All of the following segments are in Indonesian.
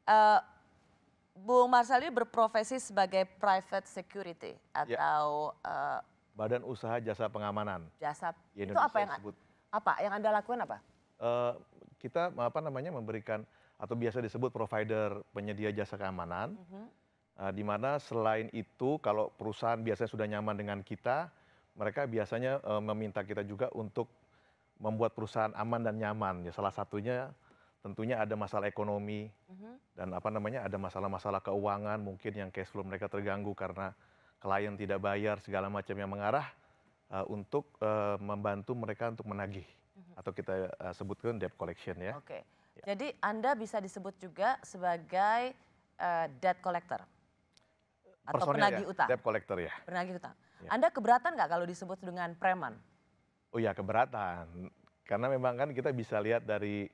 Eh, Bung Marcel ini berprofesi sebagai private security Ya, atau Badan Usaha Jasa Pengamanan jasa. di Itu Indonesia disebut. apa yang Anda lakukan apa? Eh, kita apa namanya memberikan atau biasa disebut provider penyedia jasa keamanan, di mana selain itu kalau perusahaan biasanya sudah nyaman dengan kita, mereka biasanya meminta kita juga untuk membuat perusahaan aman dan nyaman. Ya, salah satunya tentunya ada masalah ekonomi dan apa namanya ada masalah-masalah keuangan mungkin yang cash flow mereka terganggu karena klien tidak bayar segala macam yang mengarah untuk membantu mereka untuk menagih atau kita sebutkan debt collection ya. Oke. Jadi Anda bisa disebut juga sebagai debt collector atau Personil ya, penagih utang. debt collector ya. Penagih utang. Ya. Anda keberatan nggak kalau disebut dengan preman? Oh ya keberatan, karena memang kan kita bisa lihat dari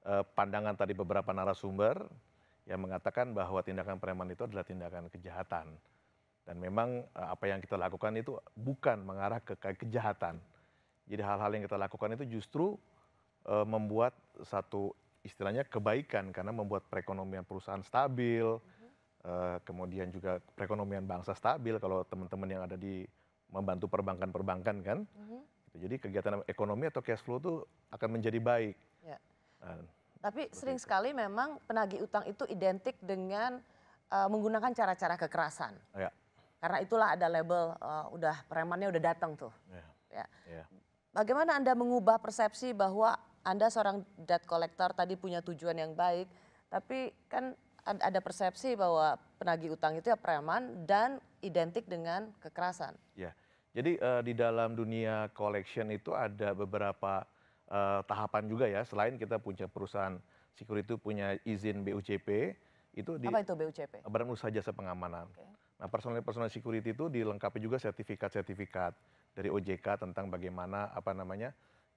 pandangan tadi beberapa narasumber yang mengatakan bahwa tindakan preman itu adalah tindakan kejahatan. Dan memang apa yang kita lakukan itu bukan mengarah ke kejahatan. Jadi hal-hal yang kita lakukan itu justru membuat satu istilahnya kebaikan karena membuat perekonomian perusahaan stabil, kemudian juga perekonomian bangsa stabil kalau teman-teman yang ada di membantu perbankan-perbankan kan. Jadi kegiatan ekonomi atau cash flow itu akan menjadi baik. Ya. Nah, Tapi sering sekali memang penagih utang itu identik dengan menggunakan cara-cara kekerasan. ya, Karena itulah ada label udah premannya udah datang tuh. ya, Ya. ya. Bagaimana Anda mengubah persepsi bahwa Anda seorang debt collector tadi punya tujuan yang baik, tapi kan ada persepsi bahwa penagih utang itu ya preman dan identik dengan kekerasan. Ya, jadi di dalam dunia collection itu ada beberapa tahapan juga ya. Selain kita punya perusahaan security punya izin BUCP, itu di Apa itu BUCP? Badan Usaha Jasa Pengamanan. Oke. Nah, personel-personel security itu dilengkapi juga sertifikat-sertifikat dari OJK tentang bagaimana apa namanya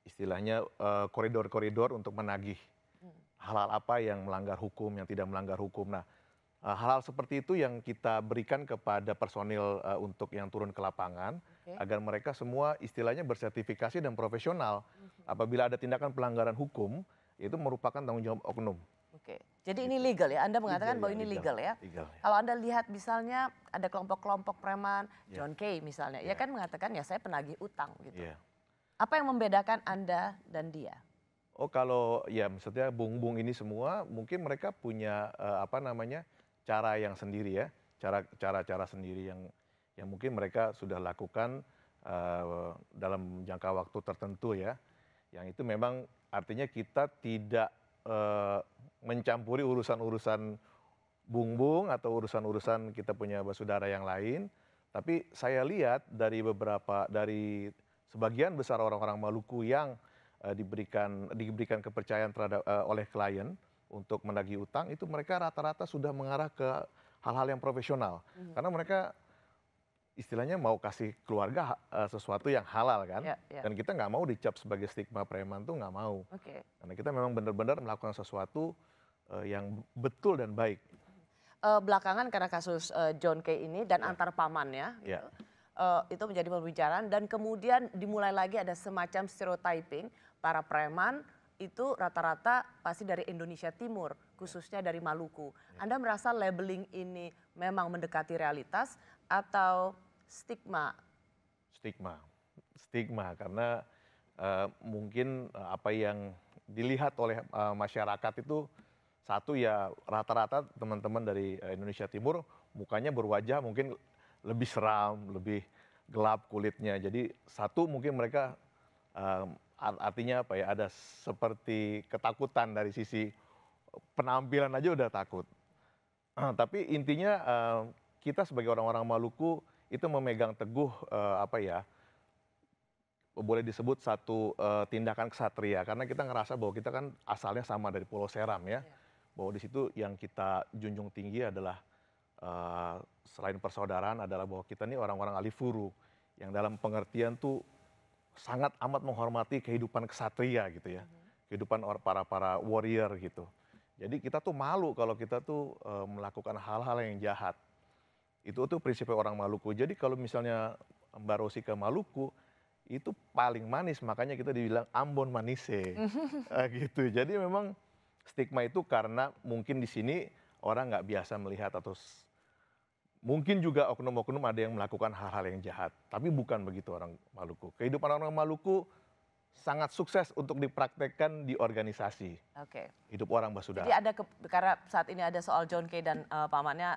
istilahnya koridor-koridor untuk menagih hal-hal apa yang melanggar hukum, yang tidak melanggar hukum. Nah, hal-hal seperti itu yang kita berikan kepada personil untuk yang turun ke lapangan Oke. agar mereka semua istilahnya bersertifikasi dan profesional. Apabila ada tindakan pelanggaran hukum, itu merupakan tanggung jawab oknum. Oke. Jadi ini legal ya? Anda mengatakan Legal bahwa ya, ini legal ya? legal ya. Kalau Anda lihat misalnya ada kelompok-kelompok preman, Ya. John Kay misalnya, ya Ya. kan mengatakan ya saya penagih utang gitu. Iya. Apa yang membedakan Anda dan dia? Oh kalau ya maksudnya bung-bung ini semua mungkin mereka punya apa namanya cara yang sendiri ya, cara-cara sendiri yang mungkin mereka sudah lakukan dalam jangka waktu tertentu ya. Yang itu memang artinya kita tidak mencampuri urusan-urusan bung-bung atau urusan-urusan kita punya saudara yang lain. Tapi saya lihat dari sebagian besar orang-orang Maluku yang diberikan kepercayaan terhadap oleh klien untuk menagih utang itu mereka rata-rata sudah mengarah ke hal-hal yang profesional karena mereka istilahnya mau kasih keluarga sesuatu yang halal kan Ya, ya. dan kita nggak mau dicap sebagai stigma preman tuh nggak mau Oke. karena kita memang benar-benar melakukan sesuatu yang betul dan baik. Belakangan karena kasus John Kay ini dan Ya. antar pamannya, Ya. gitu, itu menjadi pembicaraan dan kemudian dimulai lagi ada semacam stereotyping para preman itu rata-rata pasti dari Indonesia Timur, khususnya dari Maluku. Anda merasa labeling ini memang mendekati realitas atau stigma? Stigma karena mungkin apa yang dilihat oleh masyarakat itu satu ya rata-rata teman-teman dari Indonesia Timur mukanya berwajah mungkin lebih seram, lebih gelap kulitnya. Jadi satu mungkin mereka artinya apa ya ada seperti ketakutan dari sisi penampilan aja udah takut. Tapi intinya kita sebagai orang-orang Maluku itu memegang teguh apa ya boleh disebut satu tindakan kesatria karena kita ngerasa bahwa kita kan asalnya sama dari Pulau Seram ya. Bahwa di situ yang kita junjung tinggi adalah selain persaudaraan adalah bahwa kita ini orang-orang Alifuru yang dalam pengertian tuh sangat amat menghormati kehidupan kesatria gitu ya. Kehidupan para warrior gitu. Jadi kita tuh malu kalau kita tuh melakukan hal-hal yang jahat. Itu tuh prinsipnya orang Maluku. Jadi kalau misalnya Mbak Rosi ke Maluku itu paling manis makanya kita dibilang Ambon Manise gitu. Jadi memang stigma itu karena mungkin di sini orang nggak biasa melihat atau mungkin juga oknum-oknum ada yang melakukan hal-hal yang jahat. Tapi bukan begitu orang Maluku. Kehidupan orang Maluku sangat sukses untuk dipraktekkan di organisasi. Oke. Hidup orang basudara. Jadi ada karena saat ini ada soal John Kay dan pamannya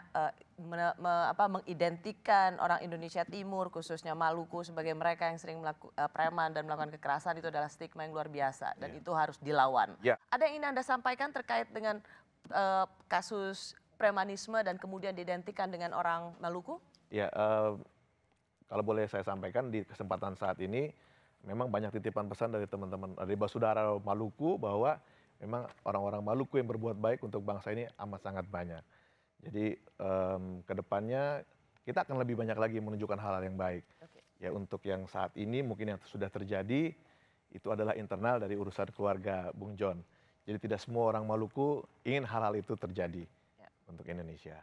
mengidentikan orang Indonesia Timur khususnya Maluku sebagai mereka yang sering melakukan preman dan melakukan kekerasan, itu adalah stigma yang luar biasa dan itu harus dilawan. Ya. Ada yang ingin Anda sampaikan terkait dengan kasus premanisme dan kemudian diidentikan dengan orang Maluku? Ya, kalau boleh saya sampaikan di kesempatan saat ini, memang banyak titipan pesan dari teman-teman dari basudara Maluku bahwa memang orang-orang Maluku yang berbuat baik untuk bangsa ini amat sangat banyak. Jadi kedepannya kita akan lebih banyak lagi menunjukkan hal-hal yang baik. Oke. Ya, untuk yang saat ini mungkin yang sudah terjadi itu adalah internal dari urusan keluarga Bung John. Jadi tidak semua orang Maluku ingin hal-hal itu terjadi untuk Indonesia.